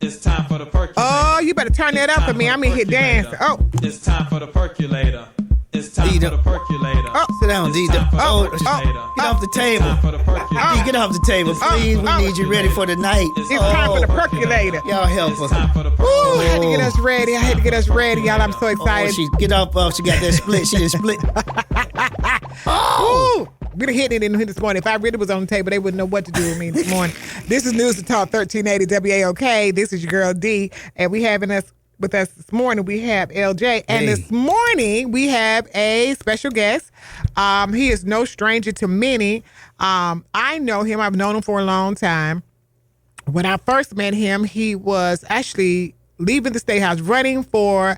It's time for the percolator. Oh, you better turn that up for me. I'm in here dancing. Oh. It's time for the percolator. It's time for the percolator. Oh, sit down, D. Get off the table. D, get off the table, please. We need you ready for the night. It's time for the percolator. Y'all help us. Ooh, I had to get us ready. Y'all. I'm so excited. She get up. She got that split. She didn't split. Ooh. We'd have hit it in this morning. If I really was on the table, they wouldn't know what to do with me this morning. This is News to Talk 1380 WAOK. This is your girl D, and we having us with us this morning. We have LJ, and this morning we have a special guest. He is no stranger to many. I know him. I've known him for a long time. When I first met him, he was actually leaving the State House, running for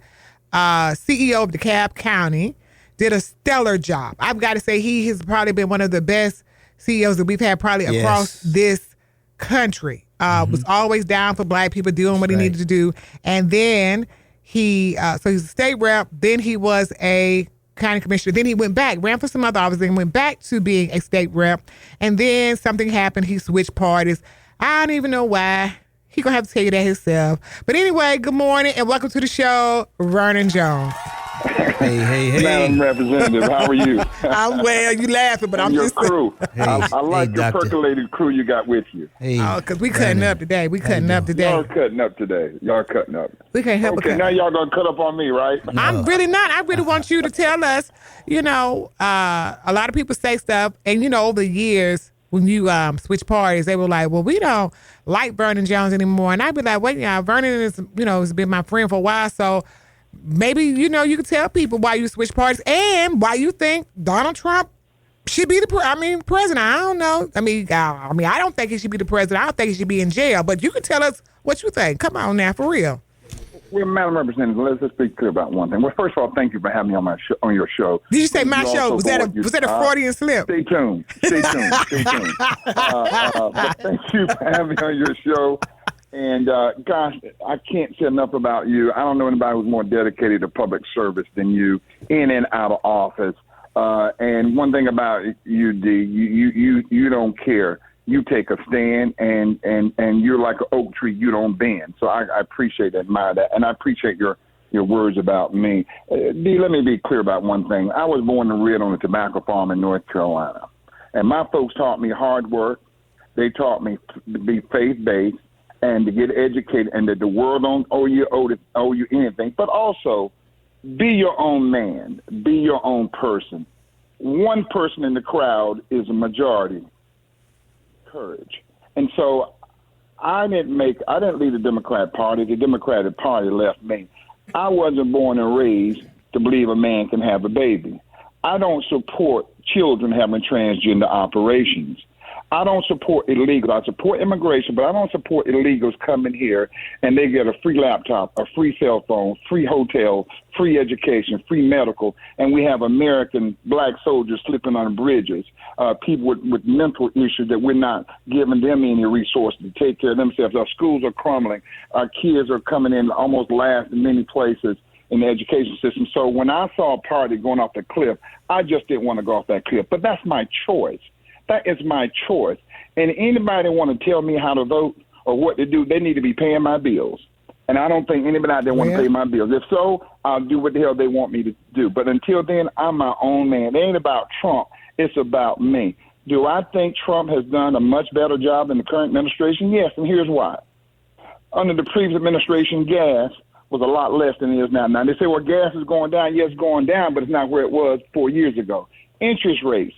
CEO of DeKalb County. Did a stellar job. I've got to say he has probably been one of the best CEOs that we've had probably across this country. Was always down for black people, doing what he needed to do. And then so he's a state rep. Then he was a county commissioner. Then he went back, ran for some other office, and went back to being a state rep. And then something happened. He switched parties. I don't even know why. He's going to have to tell you that himself. But anyway, good morning and welcome to the show, Vernon Jones. Hey. Madam Representative, how are you? I'm well. You laughing, but I'm your just crew. Hey, I like your doctor. percolated crew you got with you. Hey, because we cutting up today. Y'all cutting up today. Y'all cutting up. We can't help Okay, now y'all gonna cut up on me, right? No. I'm really not. I really want you to tell us, a lot of people say stuff, and, over the years, when you switch parties, they were like, well, we don't like Vernon Jones anymore. And I'd be like, wait, Vernon is, has been my friend for a while, so maybe, you can tell people why you switch parties and why you think Donald Trump should be the president. I don't know. I don't think he should be the president. I don't think he should be in jail. But you can tell us what you think. Come on now, for real. Well, Madam Representative, let's just be clear about one thing. Well, first of all, thank you for having me on your show. Did you say my show? Was that a Freudian slip? Stay tuned. But thank you for having me on your show. And, gosh, I can't say enough about you. I don't know anybody who's more dedicated to public service than you, in and out of office. And one thing about you, D, you don't care. You take a stand, and you're like an oak tree. You don't bend. So I appreciate that, admire that, and I appreciate your words about me. D, let me be clear about one thing. I was born and reared on a tobacco farm in North Carolina, and my folks taught me hard work. They taught me to be faith-based and to get educated, and that the world don't owe you anything, but also be your own man, be your own person. One person in the crowd is a majority. Courage. And so I didn't leave the Democrat Party. The Democratic Party left me. I wasn't born and raised to believe a man can have a baby. I don't support children having transgender operations. I don't support illegal. I support immigration, but I don't support illegals coming here and they get a free laptop, a free cell phone, free hotel, free education, free medical, and we have American black soldiers slipping on bridges, people with mental issues that we're not giving them any resources to take care of themselves. Our schools are crumbling. Our kids are coming in almost last in many places in the education system. So when I saw a party going off the cliff, I just didn't want to go off that cliff. But that's my choice. That is my choice. And anybody want to tell me how to vote or what to do, they need to be paying my bills. And I don't think anybody out there want to pay my bills. If so, I'll do what the hell they want me to do. But until then, I'm my own man. It ain't about Trump. It's about me. Do I think Trump has done a much better job than the current administration? Yes, and here's why. Under the previous administration, gas was a lot less than it is now. Now, they say, well, gas is going down. Yes, it's going down, but it's not where it was 4 years ago. Interest rates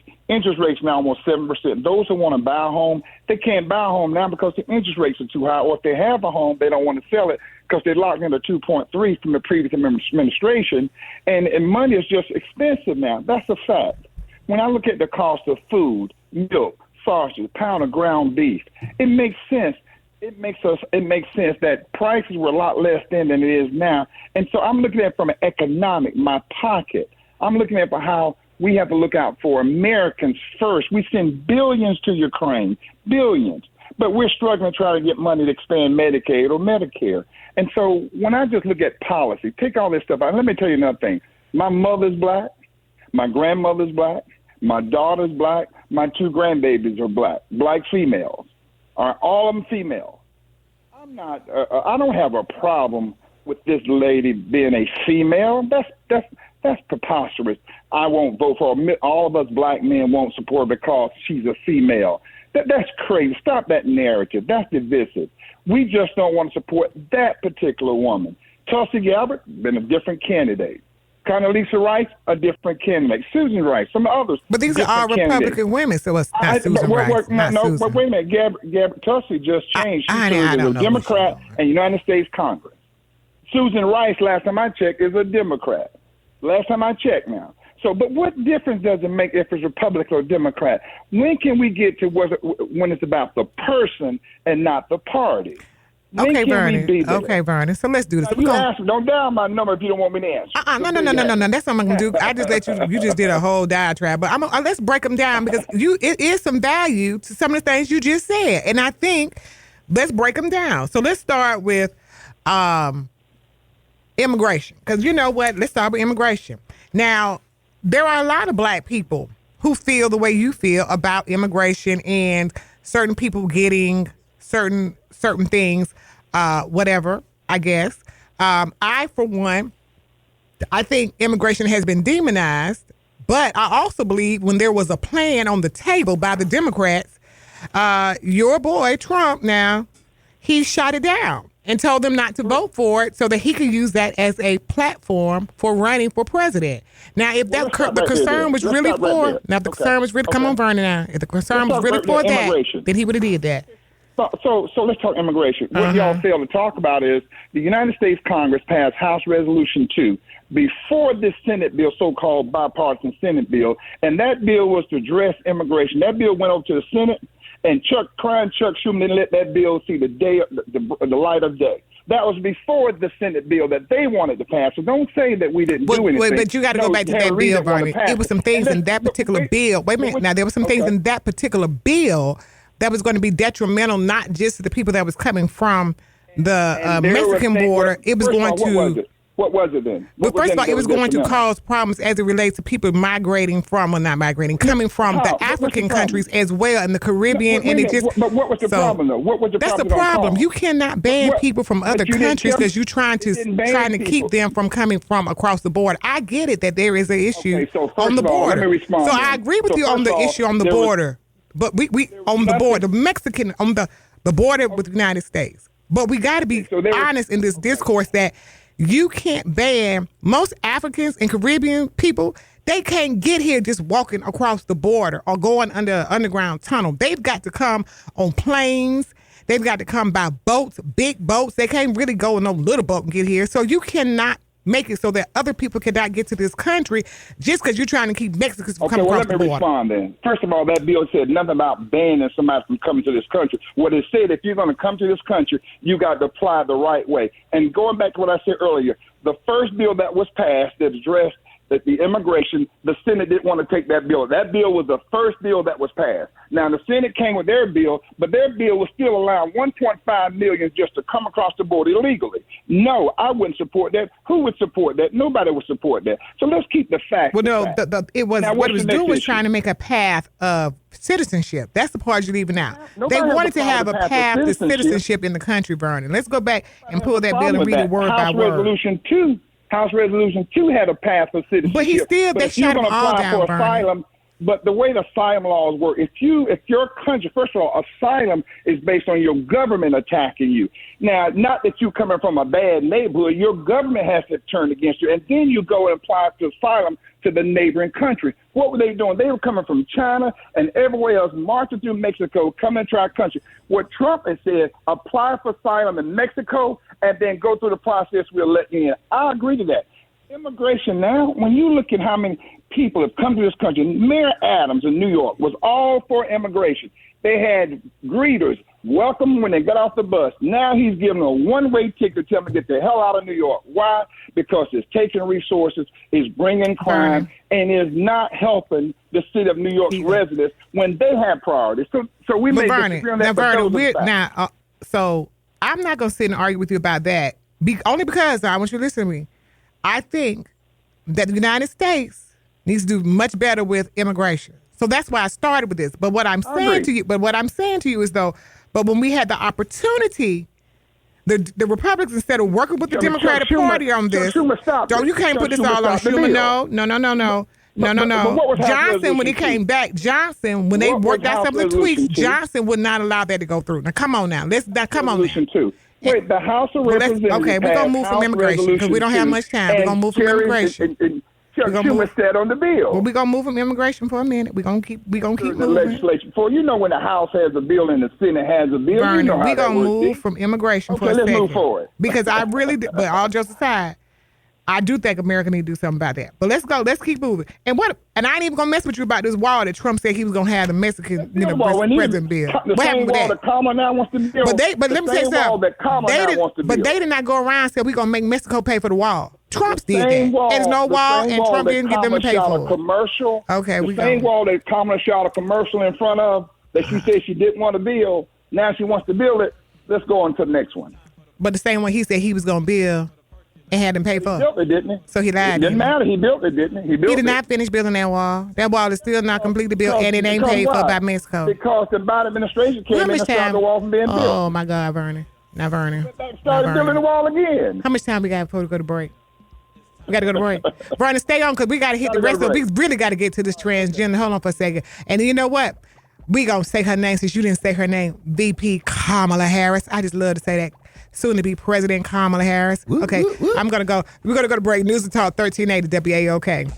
now almost 7%. Those who want to buy a home, they can't buy a home now because the interest rates are too high. Or if they have a home, they don't want to sell it because they locked in a 2.3 from the previous administration. And money is just expensive now. That's a fact. When I look at the cost of food, milk, sausage, pound of ground beef, it makes sense. It makes sense that prices were a lot less then than it is now. And so I'm looking at it from an economic, my pocket. I'm looking at how we have to look out for Americans first. We send billions to Ukraine, billions, but we're struggling to try to get money to expand Medicaid or Medicare. And so when I just look at policy, take all this stuff out. Let me tell you another thing. My mother's black. My grandmother's black. My daughter's black. My two grandbabies are black females. All of them female. I don't have a problem with this lady being a female. That's preposterous. I won't vote for her. All of us black men won't support her because she's a female. That's crazy. Stop that narrative. That's divisive. We just don't want to support that particular woman. Tulsi Gabbard, been a different candidate. Condoleezza Rice, a different candidate. Susan Rice, some others. But these are all Republican women, so it's not Susan Rice. But wait a minute. Gabbard Tulsi just changed. She serves as a Democrat in United States Congress. Susan Rice, last time I checked, is a Democrat. Last time I checked now. So, but what difference does it make if it's Republican or Democrat? When can we get to when it's about the person and not the party? Okay, Vernon. Okay, Vernon. So let's do this. Don't dial my number if you don't want me to answer. No. That's what I'm gonna do. I just let you. You just did a whole diatribe, but let's break them down because it is some value to some of the things you just said, and I think let's break them down. So let's start with immigration, because you know what? Let's start with immigration. Now, there are a lot of black people who feel the way you feel about immigration and certain people getting certain things, whatever, I guess. I, for one, I think immigration has been demonized, but I also believe when there was a plan on the table by the Democrats, your boy Trump now, he shot it down and told them not to vote for it so that he could use that as a platform for running for president. Now, if the concern was really for, come on, Vernon now. If the concern was really for that, then he would have did that. So let's talk immigration. What y'all fail to talk about is the United States Congress passed House Resolution 2 before this Senate bill, so-called bipartisan Senate bill, and that bill was to address immigration. That bill went over to the Senate, and Chuck Schumer didn't let that bill see the light of day. That was before the Senate bill that they wanted to pass. So don't say that we didn't do anything. But you got to go back to that bill, Vernon. It was some things in that particular bill. Wait a minute. Now, there were some things in that particular bill that was going to be detrimental, not just to the people that was coming from the Mexican border. It was going to... What was it then? Well, first of all, it was going to cause problems as it relates to people migrating from, well, not migrating, coming from the African countries as well, and the Caribbean. But what was the problem, though? What was the problem? That's the problem. You cannot ban people from other countries because you're trying to keep them from coming from across the border. I get it that there is an issue on the border. Let me respond. So I agree with you on the issue on the border. But we on the border, the Mexican, on the border with the United States. But we got to be honest in this discourse that you can't ban most Africans and Caribbean people. They can't get here just walking across the border or going under an underground tunnel. They've got to come on planes. They've got to come by boats, big boats. They can't really go in no little boat and get here. So you cannot make it so that other people cannot get to this country just because you're trying to keep Mexicans from coming across the border. Let me respond then. First of all, that bill said nothing about banning somebody from coming to this country. What it said, if you're going to come to this country, you got to apply the right way. And going back to what I said earlier, the first bill that was passed that addressed the immigration, the Senate didn't want to take that bill. That bill was the first bill that was passed. Now, the Senate came with their bill, but their bill was still allowing 1.5 million just to come across the border illegally. No, I wouldn't support that. Who would support that? Nobody would support that. So let's keep the facts. Well, no, what it was doing was trying to make a path of citizenship. That's the part you're leaving out. They wanted to have a path to citizenship in the country, Vernon. Let's go back and pull that bill and read it word by word. House Resolution 2 had a path for citizenship. But they shot them all down, asylum, but the way the asylum laws work, if your country, first of all, asylum is based on your government attacking you. Now, not that you coming from a bad neighborhood, your government has to turn against you, and then you go and apply for asylum to the neighboring country. What were they doing? They were coming from China and everywhere else, marching through Mexico, coming to our country. What Trump has said, apply for asylum in Mexico and then go through the process, we'll let you in. I agree to that. Immigration now, when you look at how many people have come to this country, Mayor Adams in New York was all for immigration. They had greeters welcome when they got off the bus. Now he's giving a one-way ticket to tell them to get the hell out of New York. Why? Because it's taking resources, it's bringing crime, and is not helping the city of New York's residents when they have priorities. So we may disagree on that. So I'm not going to sit and argue with you about that, only because I want you to listen to me. I think that the United States needs to do much better with immigration. So that's why I started with this. But what I'm saying to you, is though, but when we had the opportunity the Republicans, instead of working with the Democratic Party on this, you can't put this all on Schumer. No. Johnson, when he came back, when they worked out some of the tweaks, Johnson would not allow that to go through. Now, come on now. Come on now. Wait, the House of Representatives. Okay, we're going to move from immigration because we don't have much time. We're going to move from immigration. Schumer said on the bill. Well, we're going to move from immigration for a minute. We're going to keep moving. Legislation. For when the House has a bill and the Senate has a bill, Vernon, we're going to move from immigration for a second. Okay, let's move forward. Because I really, but all jokes aside, I do think America need to do something about that. But let's go. Let's keep moving. And I ain't even gonna mess with you about this wall that Trump said he was gonna have the Mexican president bill. What happened with that? Kamala now wants to build. But let me say something. But they did not go around and say we're gonna make Mexico pay for the wall. Trump did that. There's no wall, and Trump didn't get them to pay for it. Commercial. Okay, the same wall that Kamala shot a commercial in front of that she said she didn't want to build. Now she wants to build it. Let's go on to the next one. But the same one he said he was gonna build. And had him pay for it. He built it, didn't he? So he lied. It didn't matter. He built it, didn't he? He did not finish building that wall. That wall is still not completely built, and it ain't paid for by Mexico. Because the Biden administration came in and stopped the wall from being built. Oh, my God, Vernon. Now, Vernon. Started building the wall again. How much time we got before we go to break? We got to go to break. Vernon, stay on because we got to hit the rest of it. We really got to get to this transgender. Hold on for a second. And you know what? We going to say her name since you didn't say her name. VP Kamala Harris. I just love to say that. Soon to be President Kamala Harris. Okay, I'm going to go. We're going to go to break. News and Talk 1380 WAOK.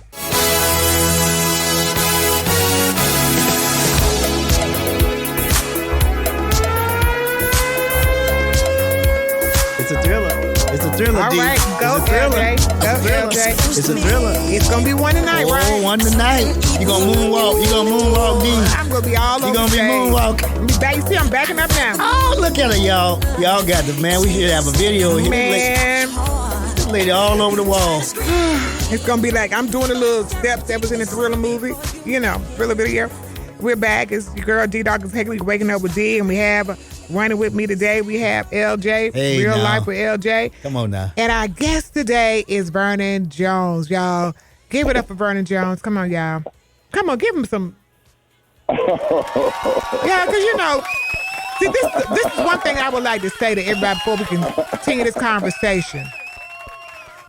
It's a thriller. It's a thriller, All D. right, go, LJ. Go, LJ. It's a thriller. It's going to be one tonight, right? Oh, one tonight. You going to moonwalk. D. I'm going to be all over. You going to be moonwalking. You see, I'm backing up now. Oh, look at her, y'all. Y'all got the, man, we should have a video here. Man. This lady all over the wall. It's going to be like I'm doing the little steps that was in the Thriller movie. Thriller video. We're back. It's your girl, Dee-Dawkins Haigler, waking up with D, and we have running with me today. We have LJ, Real Life with LJ. Come on now. And our guest today is Vernon Jones, y'all. Give it up for Vernon Jones. Come on, y'all. Come on, give him some. Yeah, because, see, this is one thing I would like to say to everybody before we continue this conversation.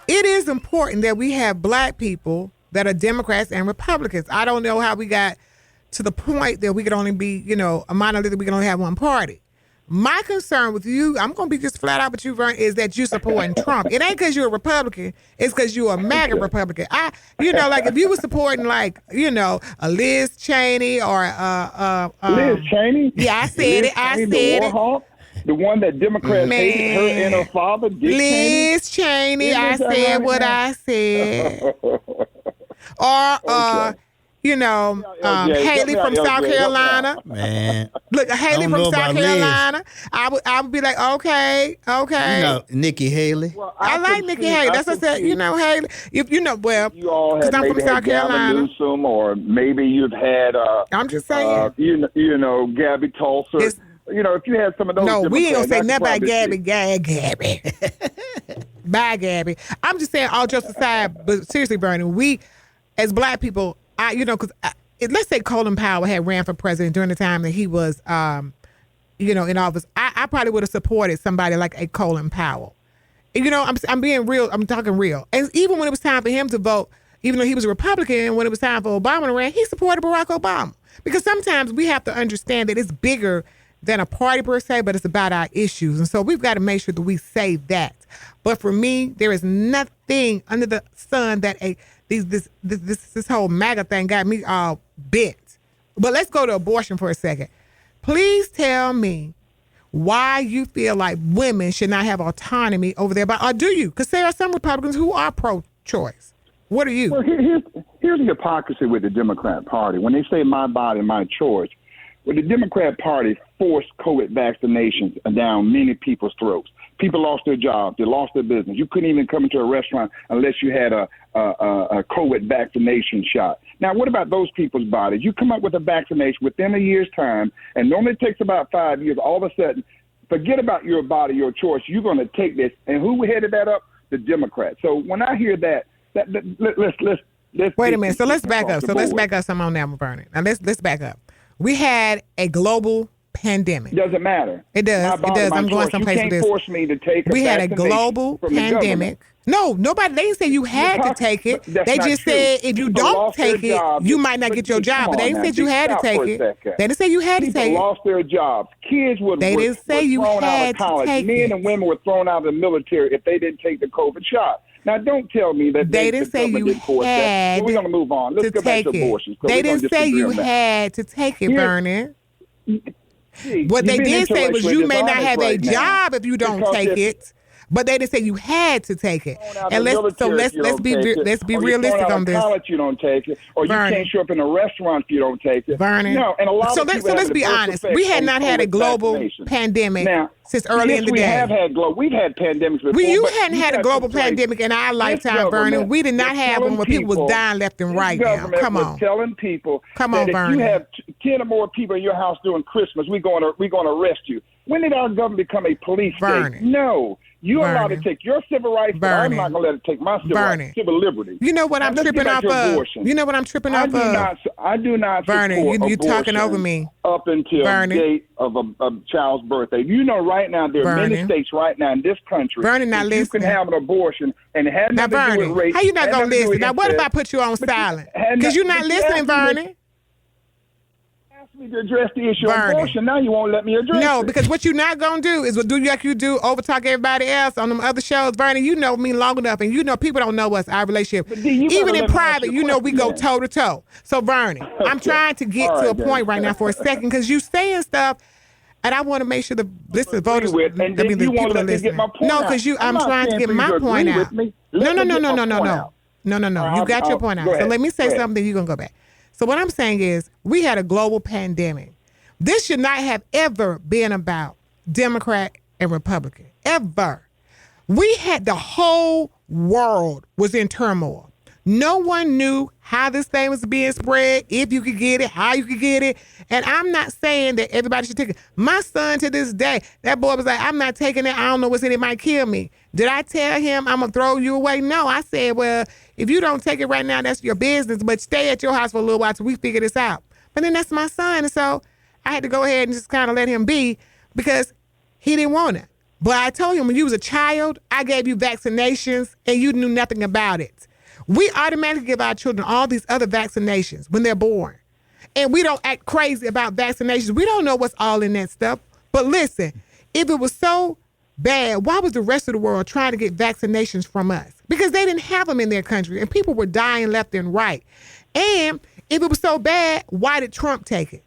It is important that we have black people that are Democrats and Republicans. I don't know how we got to the point that we could only be, a monolith, we can only have one party. My concern with you, I'm going to be just flat out with you, Vern, is that you're supporting Trump. It ain't because you're a Republican. It's because you're a MAGA Republican. Like if you were supporting a Liz Cheney or Liz Cheney? Yeah, I said it. I said it. The one that Democrats hated, her and her father, Liz Cheney. I said what I said. Or Haley from South Carolina. Man. Look, Haley from South Carolina. I would be like, okay. Nikki Haley. Well, I like Nikki Haley. That's what I said. Haley. You all had I'm from South Carolina. Newsom, or maybe you've had. I'm just saying. Gabby Tulsa. If you had some of those. No, we ain't gonna say nothing about Gabby. Bye, Gabby. I'm just saying, all jokes aside, but seriously, Bernie, we as black people, because let's say Colin Powell had ran for president during the time that he was, in office. I probably would have supported somebody like a Colin Powell. I'm being real. I'm talking real. And even when it was time for him to vote, even though he was a Republican, when it was time for Obama to run, he supported Barack Obama. Because sometimes we have to understand that it's bigger than a party per se, but it's about our issues. And so we've got to make sure that we say that. But for me, there is nothing under the sun that this whole MAGA thing got me all bent. But let's go to abortion for a second. Please tell me why you feel like women should not have autonomy over their body. Or do you? Because there are some Republicans who are pro-choice. What are you? Well, here's the hypocrisy with the Democrat Party. When they say my body, my choice, well, the Democrat Party forced COVID vaccinations down many people's throats. People lost their jobs. They lost their business. You couldn't even come into a restaurant unless you had a COVID vaccination shot. Now, what about those people's bodies? You come up with a vaccination within a year's time, and normally it takes about 5 years. All of a sudden, forget about your body, your choice. You're going to take this. And who headed that up? The Democrats. So when I hear that let's wait a minute. So let's back up. So let's back up some on that, Vernon. Now let's back up. We had a global pandemic. Doesn't matter. It does. It does. I'm going someplace with this. You can't force me to take We had a global pandemic. No, nobody. They didn't say you had to take it. They just said if you don't take it, you might not get your job. But they didn't say you had to take it. They didn't say you had to take it. People lost their jobs. Kids were thrown out of college. Men and women were thrown out of the military if they didn't take the COVID shot. Now, don't tell me that they didn't say you had so we're going to move on. Let's go back to abortion. They didn't say you had to take it, Vernon. What they did say was you may not have a job if you don't take it. But they didn't say you had to take it. And let's be realistic on this. College, you don't take it, or you can't show up in a restaurant if you don't take it. Vernon. No, and a lot so let's be honest. We had not had a global pandemic since early in the day. We've had pandemics before. You hadn't had a global pandemic in our lifetime, Vernon. We did not have one where people was dying left and right now. Come on. Telling people that if you have 10 or more people in your house during Christmas, we're going to arrest you. When did our government become a police state? No. You're allowed to take your civil rights, but I'm not going to let it take my civil liberty. You know what I'm tripping off of? You know what I'm tripping off of? I do not Vernon, you're talking over me. Up until the date of a child's birthday. You know right now there are many states right now in this country Vernon, not listening. You can have an abortion and it has nothing to do with race. How you not going to listen? Now what if I put you on silent? Because you're not listening, Vernon. Me to address the issue of abortion. Now you won't let me address it. No, because what you're not going to do is do like you do, overtalk everybody else on them other shows. Vernon, you know me long enough, and you know people don't know us, our relationship. Even in private, you know we go toe to toe. So, Vernon, I'm trying to get to a point right now for a second because you saying stuff, and I want to make sure the listeners, voters, the people are listening. No, because I'm trying to get my point out. No. You got your point out. So let me say something, you're going to go back. So what I'm saying is we had a global pandemic. This should not have ever been about Democrat and Republican, ever. We had the whole world was in turmoil. No one knew how this thing was being spread, if you could get it, how you could get it. And I'm not saying that everybody should take it. My son to this day, that boy was like, I'm not taking it. I don't know what's in it. It might kill me. Did I tell him I'm going to throw you away? No, I said, well, if you don't take it right now, that's your business, but stay at your house for a little while till we figure this out. But then that's my son. And so I had to go ahead and just kind of let him be because he didn't want it. But I told him when you was a child, I gave you vaccinations and you knew nothing about it. We automatically give our children all these other vaccinations when they're born. And we don't act crazy about vaccinations. We don't know what's all in that stuff. But listen, if it was so bad, why was the rest of the world trying to get vaccinations from us? Because they didn't have them in their country and people were dying left and right. And if it was so bad, why did Trump take it?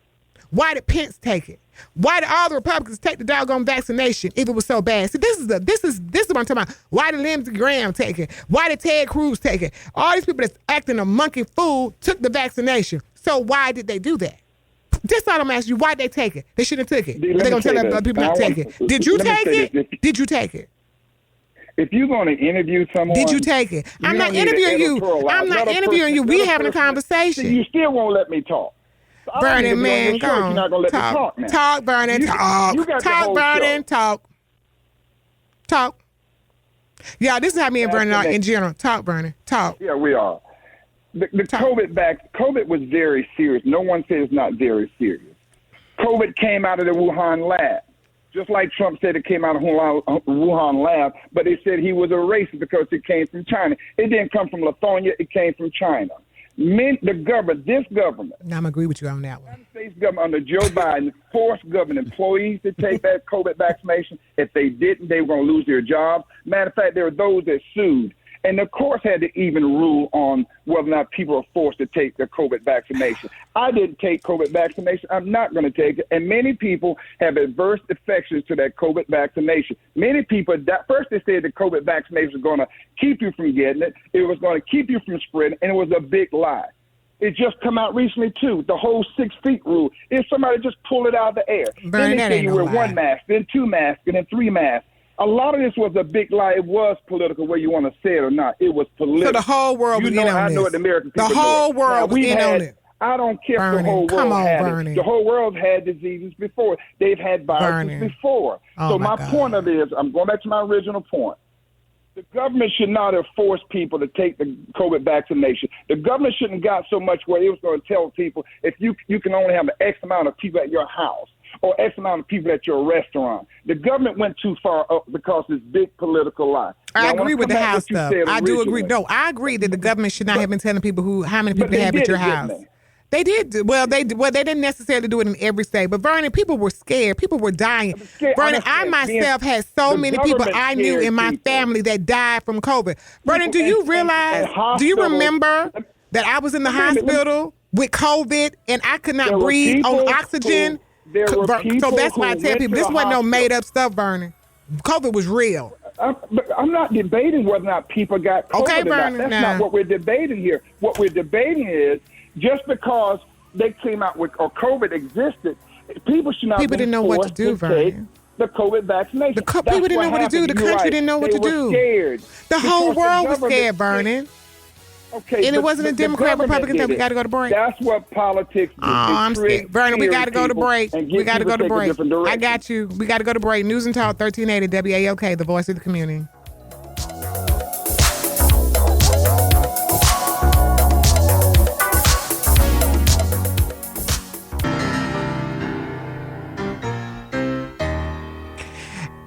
Why did Pence take it? Why did all the Republicans take the doggone vaccination if it was so bad? See, this is what I'm talking about. Why did Lindsey Graham take it? Why did Ted Cruz take it? All these people that's acting a monkey fool took the vaccination. So why did they do that? Just thought I'm asking you, why did they take it? They shouldn't have took it. They're going to tell other people not to take it. Did you take it? Did you take it? If you're going to interview someone... Did you take it? I'm not interviewing you. I'm not interviewing you. We having a conversation. You still won't let me talk. Vernon, man, go on. You're not going to let me talk now. Talk, Vernon, talk. Talk, Vernon, talk. Talk. Yeah, this is how me and Vernon are in general. Talk, Vernon, talk. Yeah, we are. The COVID was very serious. No one said it's not very serious. COVID came out of the Wuhan lab. Just like Trump said it came out of Wuhan lab, but they said he was a racist because it came from China. It didn't come from Lithuania. It came from China. This government. Now, I'm agree with you on that one. The United States government under Joe Biden forced government employees to take that COVID vaccination. If they didn't, they were going to lose their jobs. Matter of fact, there were those that sued. And the courts had to even rule on whether or not people are forced to take the COVID vaccination. I didn't take COVID vaccination. I'm not going to take it. And many people have adverse affections to that COVID vaccination. Many people, first they said the COVID vaccination was going to keep you from getting it. It was going to keep you from spreading, and it was a big lie. It just come out recently, too, the whole 6 feet rule. If somebody just pull it out of the air. Then they say you wear 1 mask, then 2 masks, and then 3 masks. A lot of this was a big lie. It was political, whether you want to say it or not. It was political. So the whole world was in on this. I know it, the American people. The whole world was in on it. I don't care if the whole world had it. The whole world had diseases before. They've had viruses before. So my point of it is, I'm going back to my original point. The government should not have forced people to take the COVID vaccination. The government shouldn't have got so much where it was going to tell people if you can only have an X amount of people at your house. or X amount of people at your restaurant. The government went too far up because it's big political lie. I agree with the house stuff. I do agree. No, I agree that the government should not have been telling people how many people they have at your house. They did. Well, they didn't necessarily do it in every state. But Vernon, people were scared. People were dying. Vernon, I myself had so many people I knew in my family that died from COVID. Vernon, do you realize? Do you remember that I was in the hospital with COVID and I could not breathe on oxygen? So that's why I tell people this wasn't no made up stuff, Vernon. COVID was real. But I'm not debating whether or not people got COVID. Okay, Vernon, that's not what we're debating here. What we're debating is just because they came out with or COVID existed, people should not. People didn't know what to do, Vernon. The COVID vaccination. People didn't know what to do. The country didn't know what to do. Scared. The whole world was scared, Vernon. Okay, and it wasn't a Democrat, Republican thing. We got to go to break. That's what politics do. Oh, I'm scared. Vernon, we got to go to break. We got to go to break. I got you. We got to go to break. News and Talk 1380 WAOK, the voice of the community.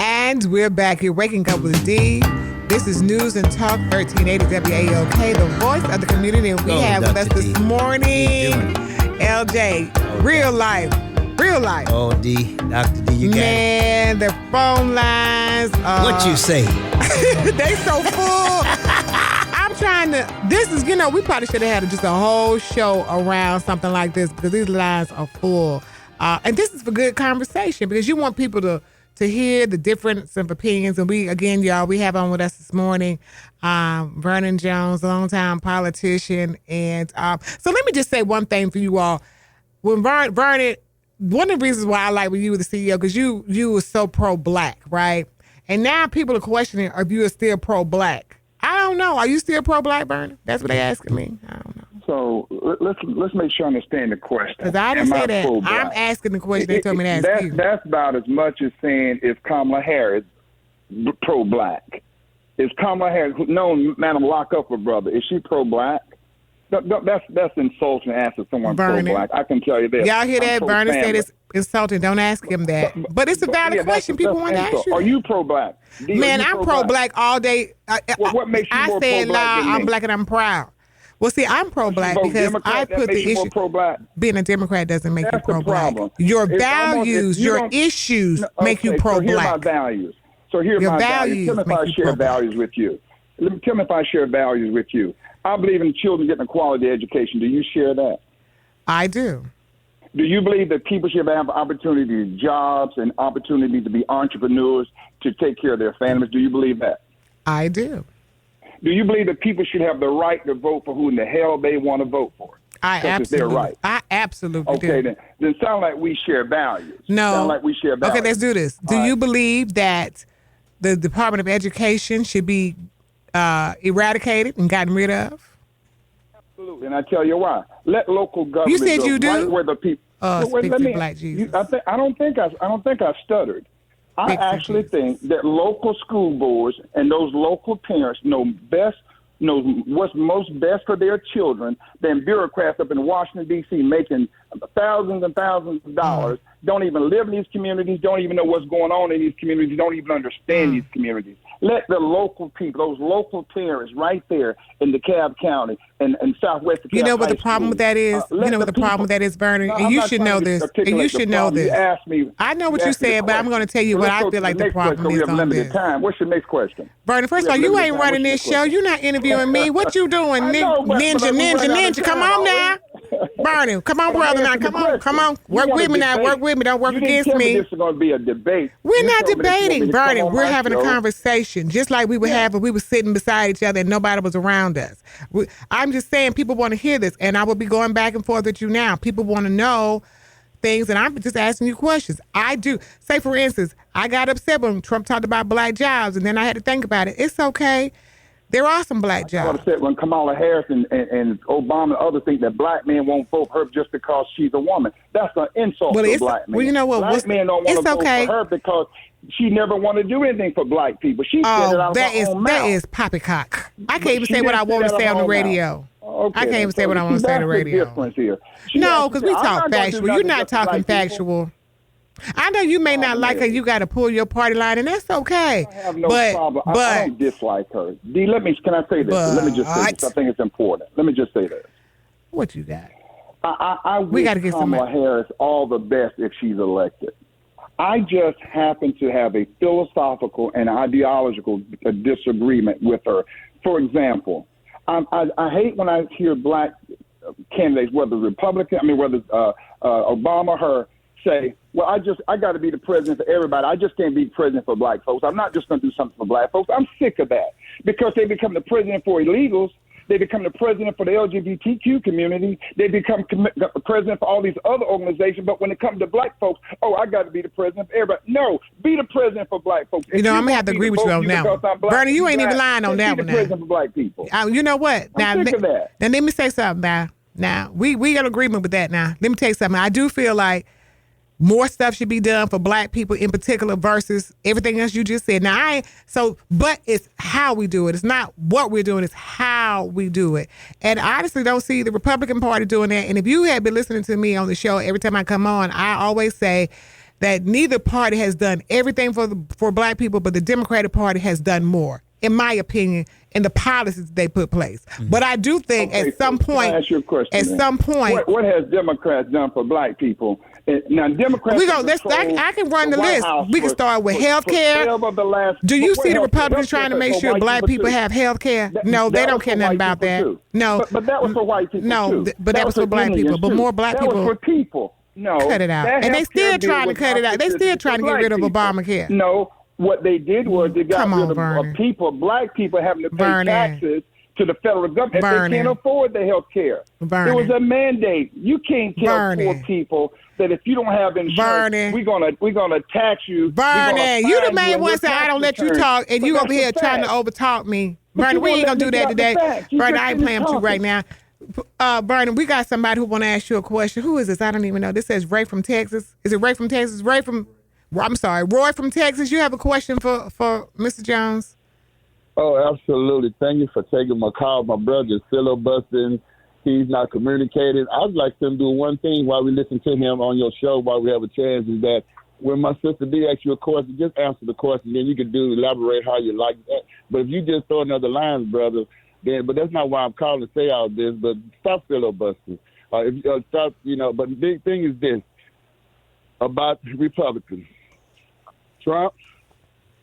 And we're back here waking up with D. This is News and Talk 1380 WAOK, the voice of the community. And we have with us this morning, LJ, real life. Oh, D, Dr. D, you got it. Man, the phone lines. What you say? They so full. I'm trying to, this is, we probably should have had just a whole show around something like this because these lines are full. And this is for good conversation because you want people to hear the difference of opinions. And we have on with us this morning, Vernon Jones, a longtime politician. And so let me just say one thing for you all. When Vernon, one of the reasons why I like when you were the CEO, because you were so pro-black, right? And now people are questioning if you are still pro-black. I don't know. Are you still pro-black, Vernon? That's what they're asking me. I don't know. So let's make sure I understand the question. Because I didn't say that. Pro-black? I'm asking the question. They told me to ask you. That's about as much as saying is Kamala Harris pro-black. Is Kamala Harris, known Madam Lockup brother, is she pro-black? That's insulting to answer someone pro-black. I can tell you this. Y'all hear that? Vernon said it's insulting. Don't ask him that. But it's a valid question. People want to ask you. Are you pro-black? Man, I'm pro-black all day. What makes you more pro-black than me? I'm black and I'm proud. Well, see, I'm pro-black because I put the issue. Being a Democrat doesn't make you pro-black. Your values, your issues make you pro-black. So here's my values. Tell me if I share values with you. Tell me if I share values with you. I believe in children getting a quality education. Do you share that? I do. Do you believe that people should have opportunity to jobs and opportunity to be entrepreneurs to take care of their families? Do you believe that? I do. Do you believe that people should have the right to vote for who in the hell they want to vote for? It's their right. I absolutely do. Okay, then sound like we share values. No. Sound like we share values. Okay, let's do this. Do you believe that the Department of Education should be eradicated and gotten rid of? Absolutely, and I tell you why. Let local government. You said you do. Right where the people. Black Jesus. I don't think I stuttered. I actually think that local school boards and those local parents know what's most best for their children than bureaucrats up in Washington, D.C. making thousands and thousands of dollars, don't even live in these communities, don't even know what's going on in these communities, don't even understand these communities. Let the local people, those local parents right there in DeKalb County and Southwest DeKalb. You know what the problem with that is? You know what the problem with that is, Vernon? And you should know this. And you should know this. You asked me. I know what you said, but I'm going to tell you what I feel like the problem is on this. What's your next question? Vernon, first of all, you ain't running this show. You're not interviewing me. What you doing? Ninja. Come on now. Vernon, come on, brother. Now, come on. Work with me now. Work with me. Don't work against me. This is going to be a debate. We're not debating, Vernon. We're having a conversation, just like we would have if we were sitting beside each other and nobody was around us. I'm just saying people want to hear this, and I will be going back and forth with you now. People want to know things, and I'm just asking you questions. I do. Say, for instance, I got upset when Trump talked about black jobs, and then I had to think about it. It's okay. There are some black jobs. I got upset when Kamala Harris and Obama and others think that black men won't vote for her just because she's a woman. That's an insult to black men. Well, you know what? Black men don't want to vote for her because she never wanted to do anything for black people. She said it out of her own mouth. That is poppycock. I can't even say what I want to say on the radio. Okay, I can't even say what I want to say on the radio. Difference here. No, because we talk factual. You're not talking factual. I know you may not like her. You got to pull your party line, and that's okay. I have no problem. I don't dislike her. Dee, can I say this? Let me just say this. I think it's important. Let me just say this. What you got? I wish Kamala Harris all the best if she's elected. I just happen to have a philosophical and ideological disagreement with her. For example, I hate when I hear black candidates, whether whether Obama or her, say, well, I got to be the president for everybody. I just can't be president for black folks. I'm not just going to do something for black folks. I'm sick of that because they become the president for illegals. They become the president for the LGBTQ community. They become president for all these other organizations. But when it comes to black folks, I got to be the president for everybody. No, be the president for black folks. I'm going to have to agree with you on that one. Bernie, you ain't even lying on that one. Be the president for black people. You know what? I'm sick of that. Now, let me say something now. We got agreement with that now. Let me tell you something. I do feel like more stuff should be done for black people in particular versus everything else you just said. Now, but it's how we do it. It's not what we're doing, it's how we do it. And I honestly don't see the Republican Party doing that. And if you had been listening to me on the show every time I come on, I always say that neither party has done everything for black people, but the Democratic Party has done more, in my opinion, in the policies they put place. Mm-hmm. But I do think at some point, ask you a question, what has Democrats done for black people? Now, Democrats. I can run the list. We can start with health care. Do you see the Republicans trying to make sure black people have health care? No, they don't care nothing about that. No, but that was for white people. No, but that was for black people. But more black people. That was for people. No, cut it out. And they still trying to cut it out. They still trying to get rid of Obamacare. No, what they did was they got rid of people, black people having to pay taxes to the federal government if they can't afford the health care. There was a mandate. You can't tell poor people that if you don't have insurance, we're gonna tax you. Bernie, you the main one say I don't let you talk, and you over here trying to overtalk me. Bernie, we ain't gonna do that today. Bernie, I ain't playing with you right now. Bernie, we got somebody who want to ask you a question. Who is this? I don't even know. This says Ray from Texas. Is it Ray from Texas? Roy from Texas. You have a question for Mr. Jones? Oh, absolutely. Thank you for taking my call. My brother is filibustering. He's not communicating. I'd like to do one thing while we listen to him on your show, while we have a chance, is that when my sister D asks you a question, just answer the question, then you can elaborate how you like that. But if you just throw another line, brother, but that's not why I'm calling to say all this, but stop filibustering. But the big thing is this about Republicans. Trump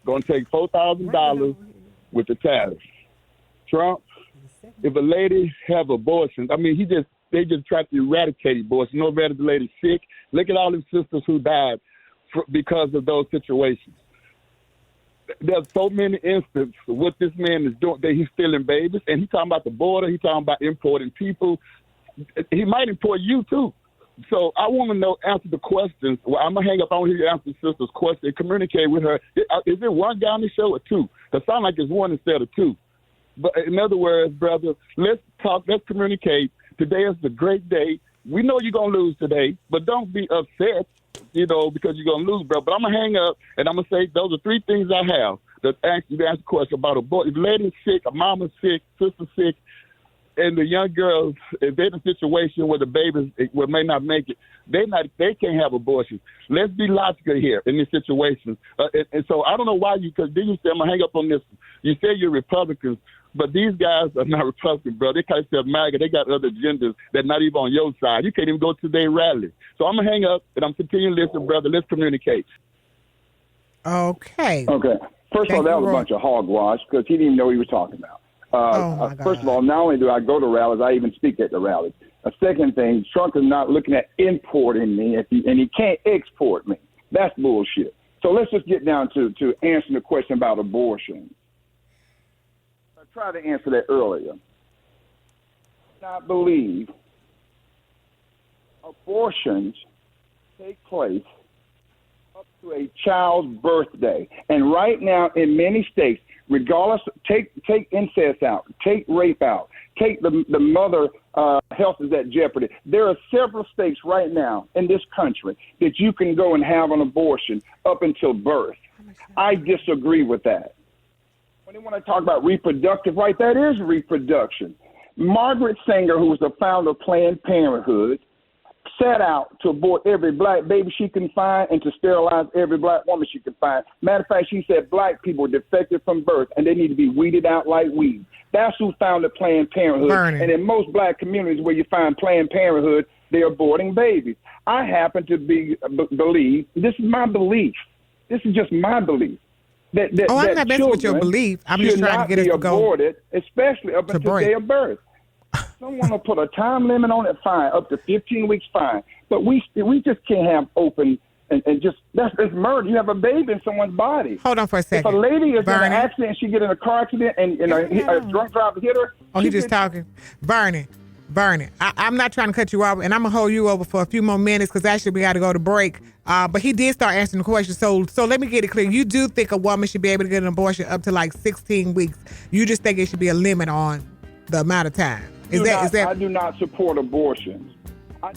going to take $4,000 with the tariffs. Trump, if a lady have abortions, they just try to eradicate abortion. No matter the lady's sick. Look at all these sisters who died because of those situations. There's so many instances of what this man is doing, that he's stealing babies, and he's talking about the border, he's talking about importing people. He might import you too. So I want to answer the questions. Well, I'm going to hang up. I want to hear you answer the sister's question, communicate with her. Is it one guy on the show or two? It sounds like it's one instead of two. But in other words, brother, let's talk, let's communicate. Today is a great day. We know you're going to lose today, but don't be upset, because you're going to lose, bro. But I'm going to hang up, and I'm going to say those are three things I have that ask a question about a boy. If a lady's sick, a mama's sick, sister's sick, and the young girls, if they're in a situation where the babies may not make it, they can't have abortions. Let's be logical here in this situation. And so I don't know why because then you say, I'm going to hang up on this. You say you're Republicans, but these guys are not Republicans, bro. They kind of say MAGA. They got other agendas that not even on your side. You can't even go to their rally. So I'm going to hang up, and I'm continuing to listen, brother. Let's communicate. Okay. First of all, that was a bunch of hogwash because he didn't even know what he was talking about. First of all, not only do I go to rallies, I even speak at the rallies. A second thing, Trump is not looking at importing me, and he can't export me. That's bullshit. So let's just get down to answering the question about abortion. I tried to answer that earlier. I believe abortions take place up to a child's birthday. And right now in many states, regardless, take incest out, take rape out, take the mother health is at jeopardy. There are several states right now in this country that you can go and have an abortion up until birth. I disagree with that. When they want to talk about reproductive right, that is reproduction. Margaret Sanger, who was the founder of Planned Parenthood, set out to abort every black baby she can find and to sterilize every black woman she can find. Matter of fact, she said black people defected from birth and they need to be weeded out like weeds. That's who founded Planned Parenthood. Burning. And in most black communities where you find Planned Parenthood, they're aborting babies. I happen to believe, this is my belief. This is just my belief. That I'm not messing with your belief. I'm just trying to get us to go aborted, especially up until day of birth. Someone will put a time limit on it, fine, up to 15 weeks, fine. But we just can't have open and just it's murder. You have a baby in someone's body. Hold on for a second. If a lady is in Vernon. an accident and she get in a car accident and a drunk driver hit her. Oh, he just talking. Vernon, I'm not trying to cut you off, and I'm going to hold you over for a few more minutes because actually we got to go to break. But he did start answering the question. So let me get it clear. You do think a woman should be able to get an abortion up to like 16 weeks. You just think it should be a limit on the amount of time. Is that? I do not support abortions. I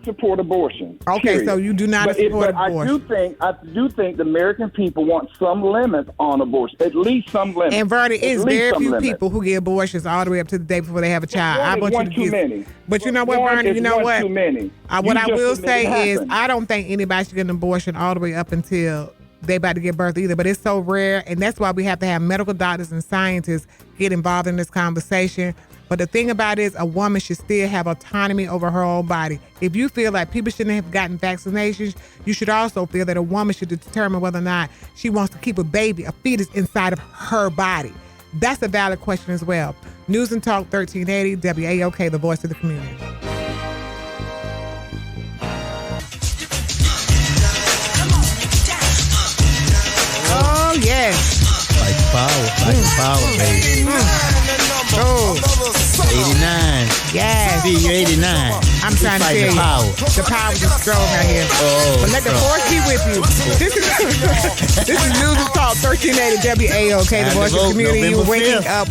support abortion. Okay, period. So you do not support abortion. I do think the American people want some limits on abortion, at least some limits. And Vernon, it's very few people who get abortions all the way up to the day before they have a child. One too many. But you know what, Vernon? You know what? Too many. What I will say is I don't think anybody should get an abortion all the way up until they about to give birth either. But it's so rare, and that's why we have to have medical doctors and scientists get involved in this conversation. But the thing about it is a woman should still have autonomy over her own body. If you feel like people shouldn't have gotten vaccinations, you should also feel that a woman should determine whether or not she wants to keep a baby, a fetus inside of her body. That's a valid question as well. News and Talk 1380, WAOK, the voice of the community. Oh, yes. Like power, baby. Oh. 89. Yes. See, you're 89. I'm trying to tell you. The power is strong out here. Oh, but let the force be with you. This is News and Talk 1380 WAOK, the voice of the community. You're waking up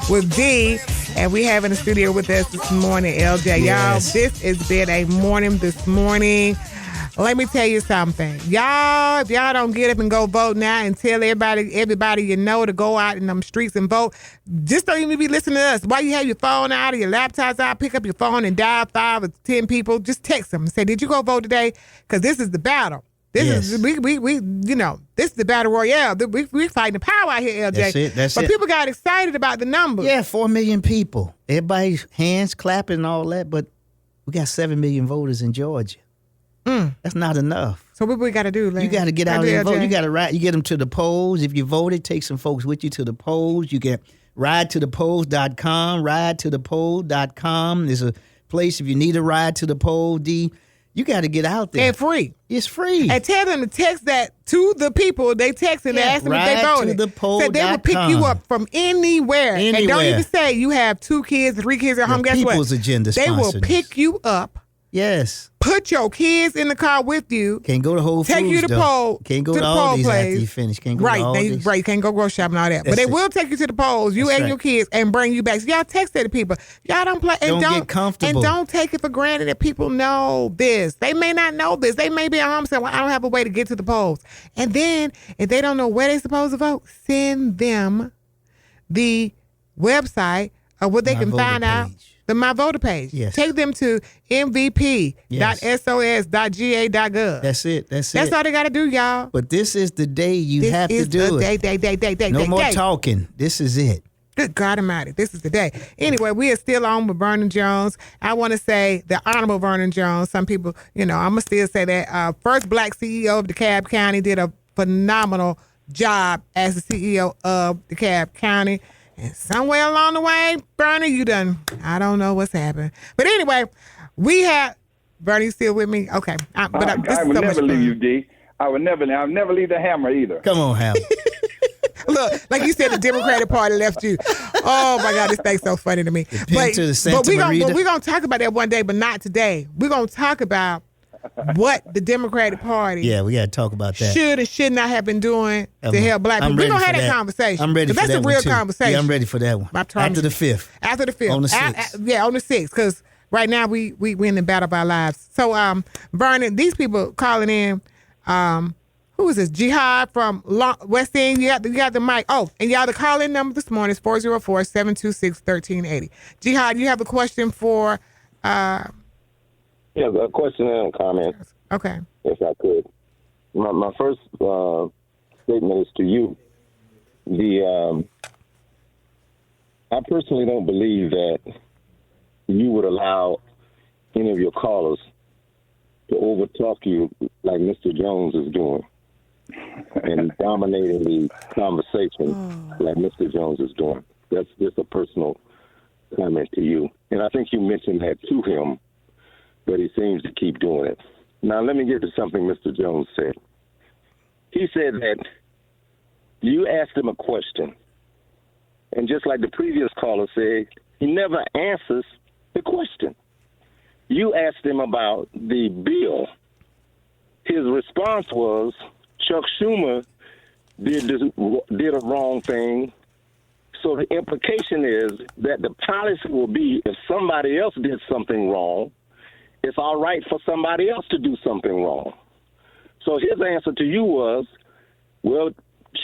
with D. And we have in the studio with us this morning, LJ. Yes. Y'all, this has been a morning this morning. Let me tell you something. Y'all, if y'all don't get up and go vote now and tell everybody you know to go out in them streets and vote, just don't even be listening to us. While you have your phone out or your laptops out, pick up your phone and dial 5 or 10 people. Just text them and say, did you go vote today? Because this is the battle. This is this is the battle royale. We fighting the power out here, LJ. That's it. But people got excited about the numbers. Yeah, 4 million people. Everybody's hands clapping and all that, but we got 7 million voters in Georgia. That's not enough. So what we got to do, Larry? You got to get out and vote. You got to ride. You get them to the polls. If you voted, take some folks with you to the polls. You can ride to the polls.com, ridetothepoll.com. There's a place if you need a ride to the poll, D. You got to get out there. And free. It's free. And tell them to text that to the people. They text and they ask them if they voted. So they will pick you up from anywhere. And don't even say you have 2 kids, 3 kids at home. Guess what? People's Agenda They will pick you up. Yes. Put your kids in the car with you. Can't go to Whole Foods. Take you to poll. Can't go to all these after you finish. Can't go to all these. Right. You can't go grocery shopping and all that. But they will take you to the polls, you and your kids, and bring you back. So y'all text that to people. Y'all don't play. And don't get comfortable. And don't take it for granted that people know this. They may not know this. They may be at home saying, well, I don't have a way to get to the polls. And then if they don't know where they're supposed to vote, send them the website of what they can find out. The My Voter page. Yes. Take them to mvp.sos.ga.gov. That's it. That's all they got to do, y'all. But this is the day you have to do it. No more talking. This is it. Good God Almighty. This is the day. Anyway, we are still on with Vernon Jones. I want to say the Honorable Vernon Jones. Some people, I'm going to still say that. First black CEO of DeKalb County, did a phenomenal job as the CEO of DeKalb County. And somewhere along the way, Bernie, you done, I don't know what's happened. But anyway, we have, Bernie still with me? Okay. I would never leave you, D. I'll never leave the hammer either. Come on, Hammer. Look, like you said, the Democratic Party left you. Oh, my God, this thing's so funny to me. But we're going to talk about that one day, but not today. We're going to talk about what the Democratic Party we got to talk about that. Should and should not have been doing to help black people. We're going to have that conversation. I'm ready for that. That's a real conversation. Yeah, I'm ready for that one. After the 5th. After the 5th. On the 6th. On the 6th, because right now we in the battle of our lives. So, Vernon, these people calling in, who is this? Jihad from West End. You got the mic. Oh, and y'all, the call-in number this morning is 404-726-1380. Jihad, you have a question for... Yeah, a question and a comment, Okay. if I could. My first statement is to you. I personally don't believe that you would allow any of your callers to overtalk you like Mr. Jones is doing and dominating the conversation like Mr. Jones is doing. That's just a personal comment to you. And I think you mentioned that to him, but he seems to keep doing it. Now, let me get to something Mr. Jones said. He said that you asked him a question, and just like the previous caller said, he never answers the question. You asked him about the bill. His response was, Chuck Schumer did a wrong thing. So the implication is that the policy will be if somebody else did something wrong, it's all right for somebody else to do something wrong. So his answer to you was, well,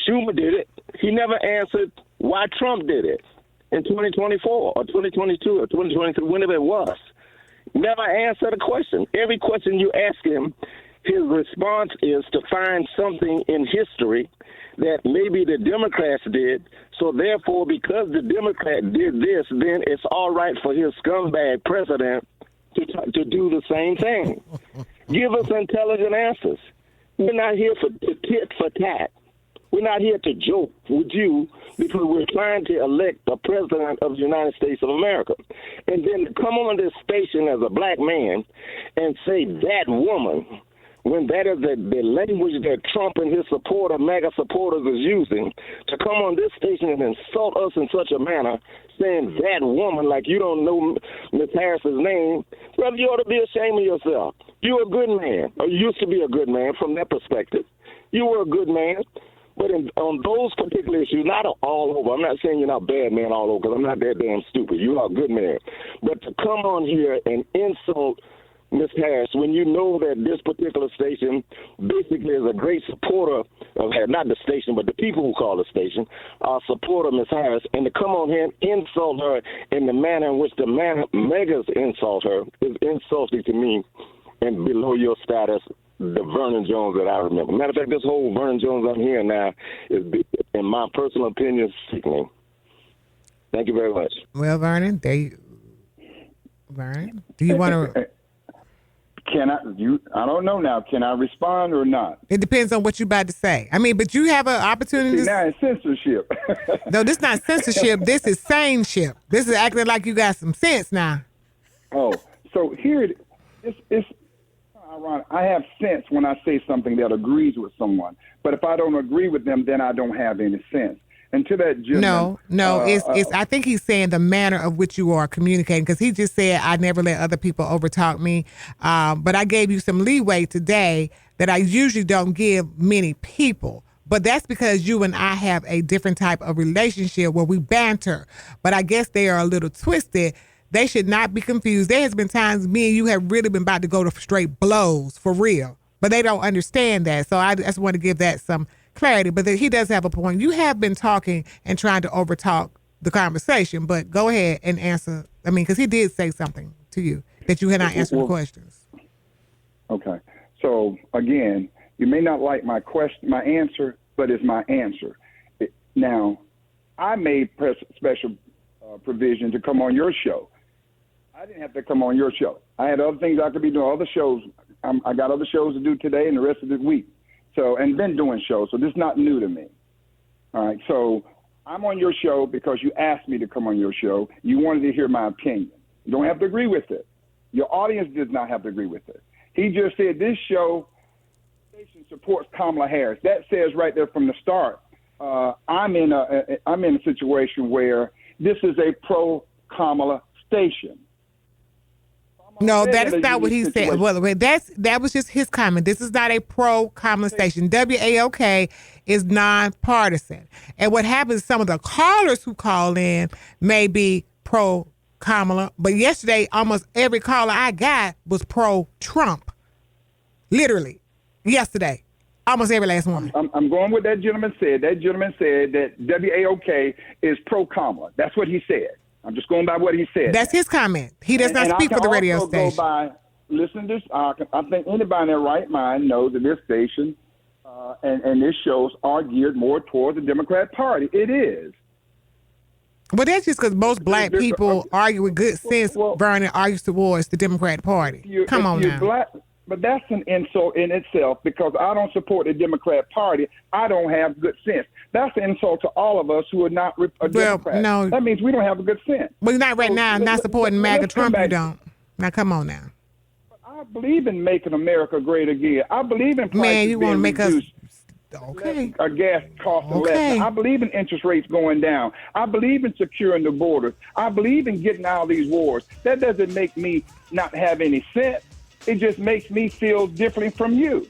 Schumer did it. He never answered why Trump did it in 2024 or 2022 or 2023, whenever it was. Never answered a question. Every question you ask him, his response is to find something in history that maybe the Democrats did. So therefore, because the Democrat did this, then it's all right for his scumbag president to do the same thing. Give us intelligent answers. We're not here for tit for tat. We're not here to joke with you because we're trying to elect a president of the United States of America. And then to come on this station as a black man and say that woman, when that is the language that Trump and his MAGA supporters is using, to come on this station and insult us in such a manner, saying that woman like you don't know Ms. Harris's name, brother, you ought to be ashamed of yourself. You're a good man, or you used to be a good man from that perspective. You were a good man. But on those particular issues, not all over, I'm not saying you're not a bad man all over, because I'm not that damn stupid. You are a good man. But to come on here and insult Ms. Harris when you know that this particular station basically is a great supporter of her, not the station, but the people who call the station, are supporter of Ms. Harris, and to come on here and insult her in the manner in which the megas insult her is insulting to me and below your status, the Vernon Jones that I remember. Matter of fact, this whole Vernon Jones I'm hearing now is, in my personal opinion, sickening. Thank you very much. Well, Vernon, Vernon, do you want to? I don't know now. Can I respond or not? It depends on what you're about to say. I mean, but you have an opportunity. See, now it's censorship. No, this is not censorship. This is saneship. This is acting like you got some sense now. Oh, so here it's ironic. I have sense when I say something that agrees with someone. But if I don't agree with them, then I don't have any sense. And to that gentleman, it's. I think he's saying the manner of which you are communicating, because he just said I never let other people overtalk me. But I gave you some leeway today that I usually don't give many people. But that's because you and I have a different type of relationship where we banter. But I guess they are a little twisted. They should not be confused. There has been times me and you have really been about to go to straight blows for real, but they don't understand that. So I just want to give that some clarity. But he does have a point. You have been talking and trying to overtalk the conversation, but go ahead and answer. I mean, because he did say something to you that you had not answered the questions. Okay. So again, you may not like my answer, but it's my answer. Now, I made special provision to come on your show. I didn't have to come on your show. I had other things I could be doing, other shows. I got other shows to do today and the rest of the week. So, and been doing shows. So this is not new to me. All right. So I'm on your show because you asked me to come on your show. You wanted to hear my opinion. You don't have to agree with it. Your audience does not have to agree with it. He just said this show station supports Kamala Harris. That says right there from the start, I'm in a situation where this is a pro-Kamala station. No, that is not what he said. Well, that was just his comment. This is not a pro-Kamala station. WAOK is nonpartisan. And what happens, some of the callers who call in may be pro-Kamala, but yesterday almost every caller I got was pro-Trump. Literally, yesterday. Almost every last one. I'm going with that gentleman said. That gentleman said that WAOK is pro-Kamala. That's what he said. I'm just going by what he said. That's his comment. He does not speak for the radio station. listen to this. I think anybody in their right mind knows that this station and this shows are geared more towards the Democrat Party. It is. Well, that's just because most black people argue with good sense. Vernon argues towards the Democratic Party. Come on now. Black, but that's an insult in itself because I don't support the Democrat Party. I don't have good sense. That's an insult to all of us who are not a Democrat. No. That means we don't have a good sense. Well, not right now. Not supporting MAGA Trump, you don't. Now, come on now. I believe in making America great again. I believe in prices Man, you want to make reduced. us... Okay. A gas cost less. I believe in interest rates going down. I believe in securing the borders. I believe in getting out of these wars. That doesn't make me not have any sense. It just makes me feel differently from you.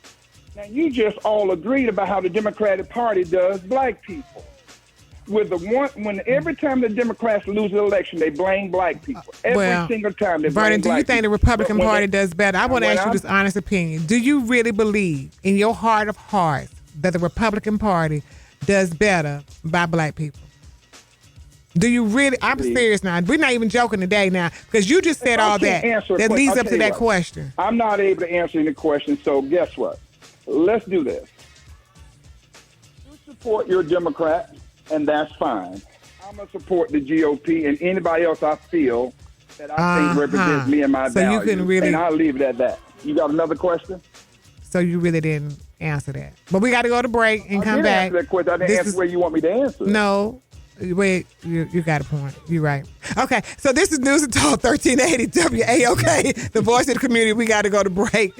Now, you just all agreed about how the Democratic Party does black people. When every time the Democrats lose an election, they blame black people. Every single time they blame Vernon, do you black think the people. Republican Party does better? I want to ask you this honest opinion. Do you really believe in your heart of hearts that the Republican Party does better by black people? Do you really? I'm serious now. We're not even joking today now because you just said all that. That leads up to that question. I'm not able to answer any question, so guess what? Let's do this. You support your Democrats, and that's fine. I'm going to support the GOP and anybody else I feel that I think represents me and my values. You couldn't really, and I'll leave it at that. You got another question? So you really didn't answer that. But we got to go to break and come back. Answer that question. I didn't answer where you want me to answer. No. Wait, you got a point. You're right. Okay, so this is News and Talk 1380 WAOK, the voice of the community. We got to go to break.